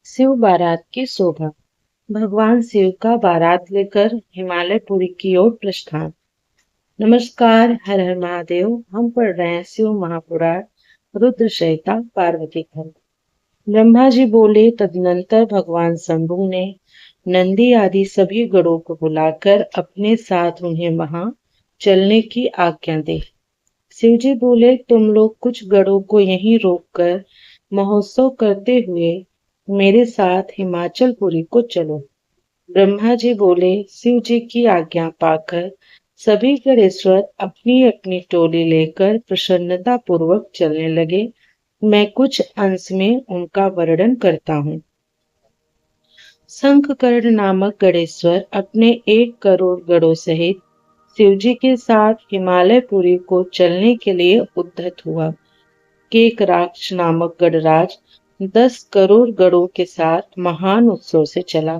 शिव बारात की शोभा। भगवान शिव का बारात लेकर हिमालयपुरी की ओर प्रस्थान। नमस्कार, हर हर महादेव। हम पढ़ रहे हैं शिव महापुराण, रुद्र संहिता, पार्वती खंड। ब्रह्मा जी बोले, तदनंतर भगवान शंभु ने नंदी आदि सभी गणों को बुलाकर अपने साथ उन्हें वहां चलने की आज्ञा दी। शिवजी बोले, तुम लोग कुछ गणों को यहीं रोककर महोत्सव करते हुए मेरे साथ हिमाचलपुरी को चलो। ब्रह्मा जी बोले, शिव जी की आज्ञा पाकर सभी गणेश्वर अपनी अपनी टोली लेकर प्रसन्नता पूर्वक चलने लगे। मैं कुछ अंश में उनका वर्णन करता हूँ। शंखकर्ण नामक गणेश्वर अपने 1 करोड़ गणों सहित शिवजी के साथ हिमालयपुरी को चलने के लिए उद्यत हुआ। केकराक्ष नामक गणराज 10 करोड़ गणों के साथ महान उत्सव से चला।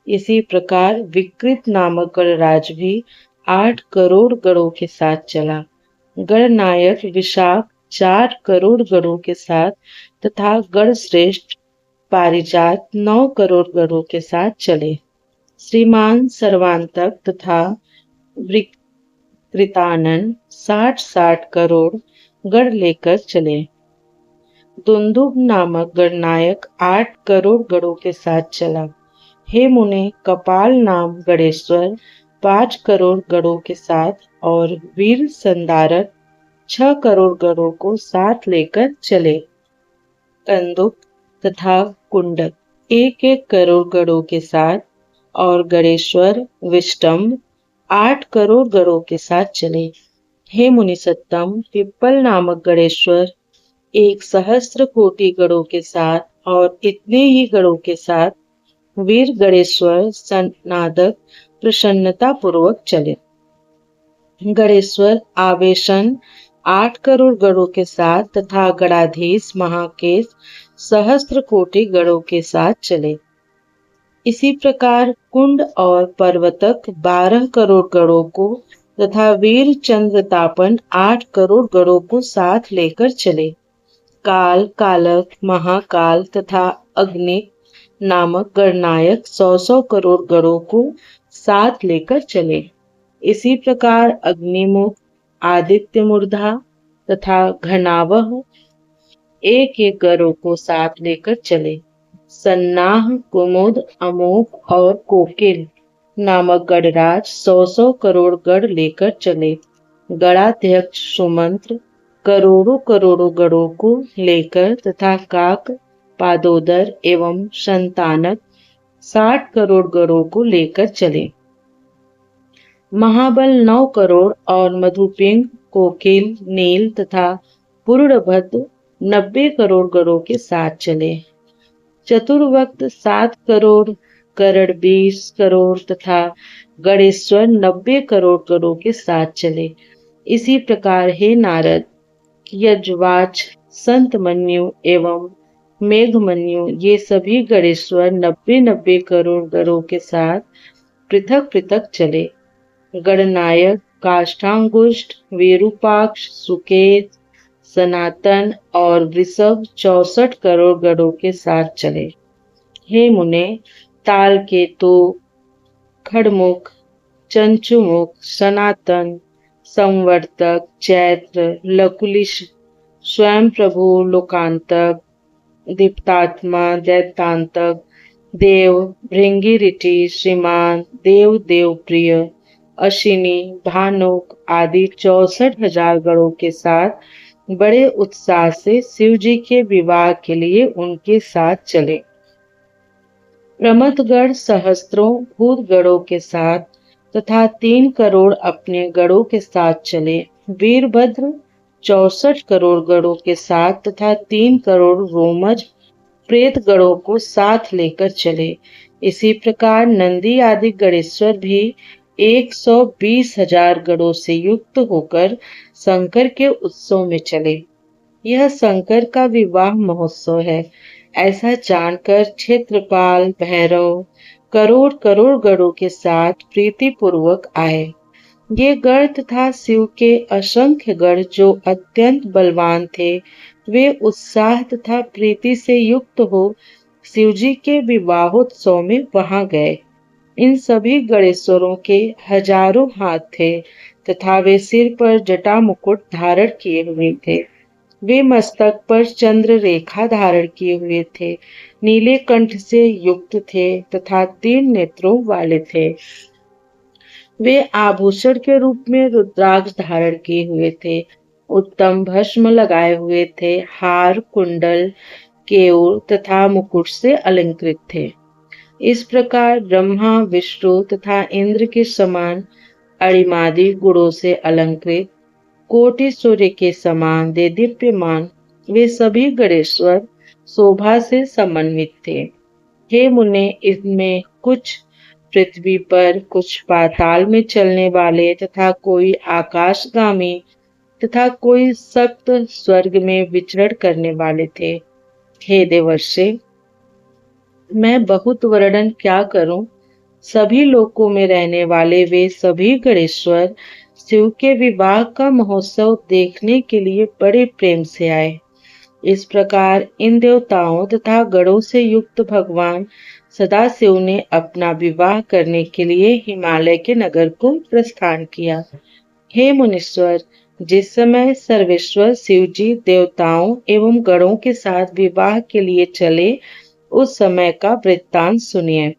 इसी प्रकार विकृत नामक गणराज भी 8 करोड़ गणों के साथ चला। गणनायक विशाख 4 करोड़ गणों के साथ तथा गणश्रेष्ठ पारिजात 9 करोड़ गणों के साथ चले। श्रीमान सर्वांतक तथा कृतानन 60-60 करोड़ गण लेकर चले। दुंदुभ नामक गणनायक 8 करोड़ गणों के साथ चला। हे मुने, कपाल नाम गणेश्वर 5 करोड़ गणों के साथ और वीर संदारक 6 करोड़ गणों को साथ लेकर चले। कंदुक तथा कुंडक 1-1 करोड़ गणों के साथ और गणेश्वर विष्टम्भ 8 करोड़ गणों के साथ चले। हे मुनि सत्तम, पिप्पल नामक गणेश्वर 1 सहस्त्र कोटि गणों के साथ और इतने ही गणों के साथ वीर गणेश्वर सनादक प्रसन्नता पूर्वक चले। गणेश्वर आवेशन 8 करोड़ गणों के साथ तथा गणाधीश महाकेश 1 सहस्त्र कोटि गणों के साथ चले। इसी प्रकार कुंड और पर्वतक 12 करोड़ गणों को तथा वीर चंद्रतापन 8 करोड़ गणों को साथ लेकर चले। काल, कालक, महाकाल तथा अग्नि नामक गणनायक 100-100 करोड़ गणों को साथ लेकर चले। इसी प्रकार अग्निमुख, आदित्य मूर्धा तथा घनावह 1-1 गणों को साथ लेकर चले। सन्नाह, कुमुद, अमोक और कोकिल नामक गणराज 100-100 करोड़ गण लेकर चले। गणाध्यक्ष सुमंत्र करोड़ों करोड़ों गणों को लेकर तथा काक, पादोदर एवं संतानक 60 करोड़ गणों को लेकर चले। महाबल 9 करोड़ और मधुपिंग, कोकिल, नील तथा पूर्णभद्र 90 करोड़ गणों के साथ चले। चतुर्वक्त 7 करोड़, करण 20 करोड़ तथा गणेश्वर 90 करोड़ गणों के साथ चले। इसी प्रकार हे नारद, यजवाच, संतमन्यु एवं मेघमन्यु ये सभी गणेश्वर 90-90 करोड़ गणों के साथ पृथक पृथक चले। गणनायक काष्ठांगुष्ठ, विरूपाक्ष, सुकेत, सनातन और वृषभ 64 करोड़ गणों के साथ चले। हे मुने, तालकेतु, खड़मुख, चंचुमुख, सनातन, संवर्तक, चैत्र, लकुलिश, स्वयं प्रभु, लोकांतक, दीप्तात्मा, दैत्यान्तक, देव, भृंगिरिटि, श्रीमान, देव देव प्रिय, अश्विनी, भानुक आदि 64,000 गणों के साथ बड़े उत्साह से शिव जी के विवाह के लिए उनके साथ चले। प्रमथगण सहस्त्रों भूत गणों के साथ तथा 3 करोड़ अपने गणों के साथ चले। वीरभद्र 64 करोड़ गणों के साथ तथा 3 करोड़ रोमज प्रेत गणों को साथ लेकर चले। इसी प्रकार नंदी आदि गणेश्वर भी 120,000 गणों से युक्त होकर शंकर के उत्सव में चले। यह शंकर का विवाह महोत्सव है, ऐसा जानकर क्षेत्रपाल भैरव करोड़ करोड़ गणों के साथ प्रीति पूर्वक आए। ये गण तथा शिव के असंख्य गण जो अत्यंत बलवान थे, वे उत्साह तथा प्रीति से युक्त हो शिवजी के विवाहोत्सव में वहां गए। इन सभी गणेश्वरों के हजारों हाथ थे तथा वे सिर पर जटा मुकुट धारण किए हुए थे। वे मस्तक पर चंद्र रेखा धारण किए हुए थे, नीले कंठ से युक्त थे तथा 3 नेत्रों वाले थे। वे आभूषण के रूप में रुद्राक्ष धारण किए हुए थे, उत्तम भस्म लगाए हुए थे, हार, कुंडल, केयूर तथा मुकुट से अलंकृत थे। इस प्रकार ब्रह्मा, विष्णु तथा इंद्र के समान अणिमादि गुणों से अलंकृत, कोटि सूर्य के समान देदीप्यमान वे सभी गणेश्वर शोभा से समन्वित थे। हे मुने, इनमें कुछ पृथ्वी पर, कुछ पाताल में चलने वाले तथा कोई आकाशगामी तथा कोई सप्त स्वर्ग में विचरण करने वाले थे। हे देवर्षि, मैं बहुत वर्णन क्या करूं। सभी लोकों में रहने वाले वे सभी गणेश्वर शिव के विवाह का महोत्सव देखने के लिए बड़े प्रेम से आए। इस प्रकार इन देवताओं तथा गणों से युक्त भगवान सदाशिव ने अपना विवाह करने के लिए हिमालय के नगर को प्रस्थान किया। हे मुनीश्वर, जिस समय सर्वेश्वर शिव जी देवताओं एवं गणों के साथ विवाह के लिए चले, उस समय का वृत्तांत सुनिए।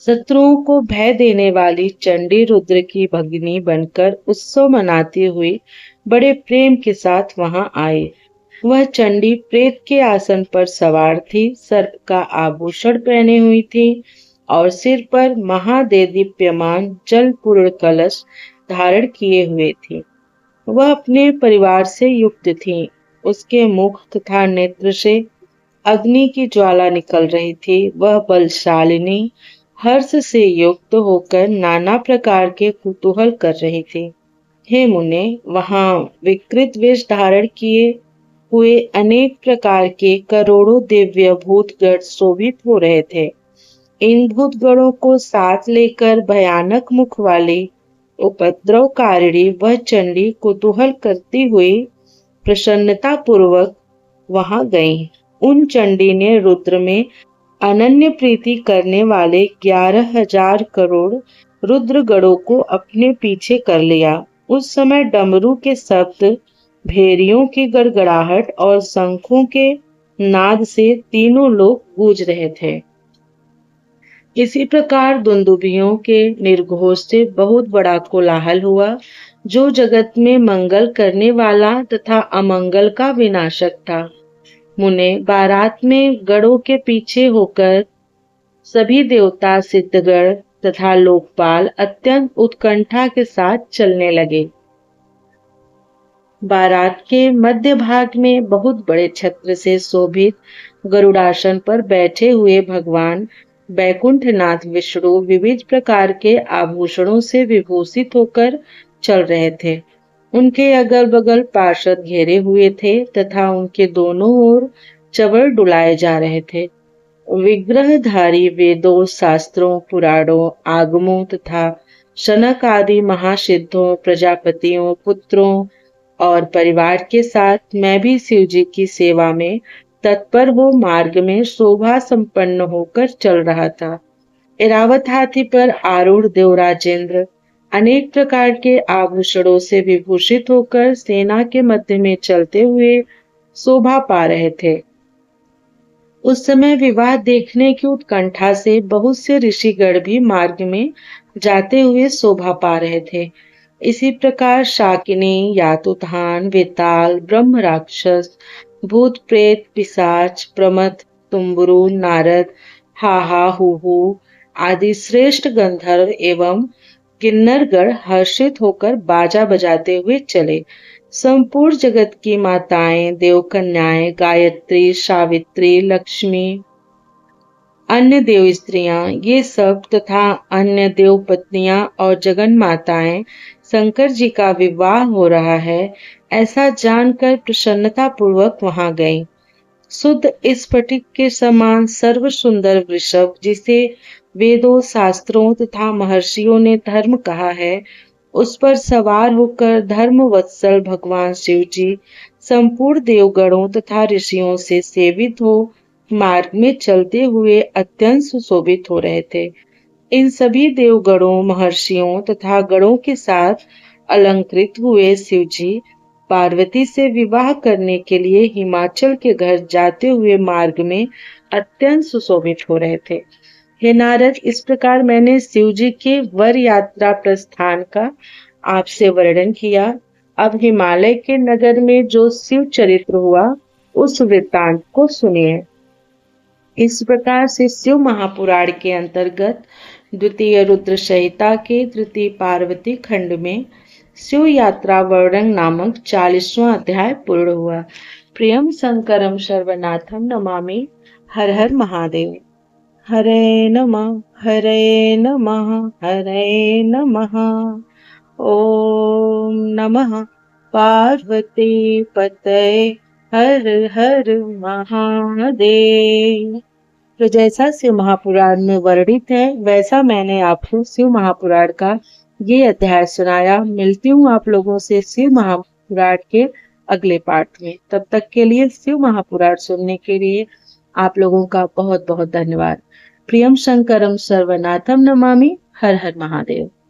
शत्रुओं को भय देने वाली चंडी रुद्र की भगिनी बनकर उत्सव मनाती हुई बड़े प्रेम के साथ वहां आई। वह चंडी प्रेत के आसन पर सवार थी, सर्प का आभूषण पहने हुई थी और सिर पर महादेदीप्यमान जलपूर्ण कलश धारण किए हुए थी। वह अपने परिवार से युक्त थी। उसके मुख तथा नेत्र से अग्नि की ज्वाला निकल रही थी। वह बलशालिनी हर्ष से युक्त होकर नाना प्रकार के कुतूहल कर रही थी। हे मुने, वहां विकृत वेश धारण किए हुए अनेक प्रकार के करोड़ों दिव्य भूतगण शोभित हो रहे थे। इन भूतगणों को साथ लेकर भयानक मुख वाली उपद्रवकारिणी वह चंडी कुतूहल करती हुई प्रसन्नता पूर्वक वहां गई। उन चंडी ने रुद्र में अनन्य प्रीति करने वाले 11,000 करोड़ रुद्र गणों को अपने पीछे कर लिया। उस समय डमरू के शब्द, भेरियों की गड़गड़ाहट और शंखों के नाद से तीनों लोग गूंज रहे थे। इसी प्रकार दुंदुभियों के निर्घोष से बहुत बड़ा कोलाहल हुआ, जो जगत में मंगल करने वाला तथा अमंगल का विनाशक था। मुने, बारात में गणों के पीछे होकर सभी देवता, सिद्धगण तथा लोकपाल अत्यंत उत्कंठा के साथ चलने लगे। बारात के मध्य भाग में बहुत बड़े छत्र से शोभित गरुड़ासन पर बैठे हुए भगवान बैकुंठनाथ विष्णु विविध प्रकार के आभूषणों से विभूषित होकर चल रहे थे। उनके अगल बगल पार्षद घेरे हुए थे तथा उनके दोनों ओर चवर डुलाए जा रहे थे। विग्रहधारी वेदों, शास्त्रों, पुराणों, आगमों तथा शनक आदि महासिद्धों, प्रजापतियों, पुत्रों और परिवार के साथ मैं भी शिव जी की सेवा में तत्पर वो मार्ग में शोभा संपन्न होकर चल रहा था। ऐरावत हाथी पर आरूढ़ देवराजेंद्र अनेक प्रकार के आभूषणों से विभूषित होकर सेना के मध्य में चलते हुए शोभा पा रहे थे। उस समय विवाह देखने की उत्कंठा से बहुत से ऋषिगण भी मार्ग में जाते हुए शोभा पा रहे थे। इसी प्रकार शाकिनी, यातुधान, वेताल, ब्रह्म राक्षस, भूत प्रेत, पिशाच, प्रमथ, तुम्बुरु, नारद, हाहा, हुहु आदि श्रेष्ठ गंधर्व एवं किन्नरगण हर्षित होकर बाजा बजाते हुए चले। संपूर्ण जगत की माताएं, देवकन्याएं, गायत्री, सावित्री, लक्ष्मी, अन्य देव स्त्रियां, ये सब तथा अन्य देव पत्नियां और जगन माताएं शंकर जी का विवाह हो रहा है, ऐसा जानकर प्रसन्नता पूर्वक वहां गईं। शुद्ध स्फटिक के समान सर्व सुंदर वृषभ, जिसे वेदों, शास्त्रों तथा महर्षियों ने धर्म कहा है, उस पर सवार होकर धर्म वत्सल भगवान शिव जी संपूर्ण देवगणों तथा ऋषियों से सेवित हो मार्ग में चलते हुए अत्यंत सुशोभित हो रहे थे। इन सभी देवगणों, महर्षियों तथा गणों के साथ अलंकृत हुए शिवजी पार्वती से विवाह करने के लिए हिमाचल के घर जाते हुए मार्ग में अत्यंत सुशोभित हो रहे थे। हे नारद, इस प्रकार मैंने शिवजी के वर यात्रा प्रस्थान का आपसे वर्णन किया। अब हिमालय के नगर में जो शिव चरित्र हुआ, उस वृत्तांत को सुनिए। इस प्रकार से शिव महापुराण के अंतर्गत द्वितीय रुद्र संहिता के तृतीय पार्वती खंड में शिव यात्रा वर्णन नामक 40वां अध्याय पूर्ण हुआ। प्रियम शंकरम सर्वनाथम नमामि। हर हर महादेव। हरे नमः, हरे नमः, हरे नमः। ओम नमः पार्वती पतये हर हर महादेव। तो जैसा शिव महापुराण में वर्णित है, वैसा मैंने आपको शिव महापुराण का ये अध्याय सुनाया। मिलती हूँ आप लोगों से शिव महापुराण के अगले पाठ में। तब तक के लिए शिव महापुराण सुनने के लिए आप लोगों का बहुत बहुत धन्यवाद। प्रियम शंकरम सर्वनाथम नमामि। हर हर महादेव।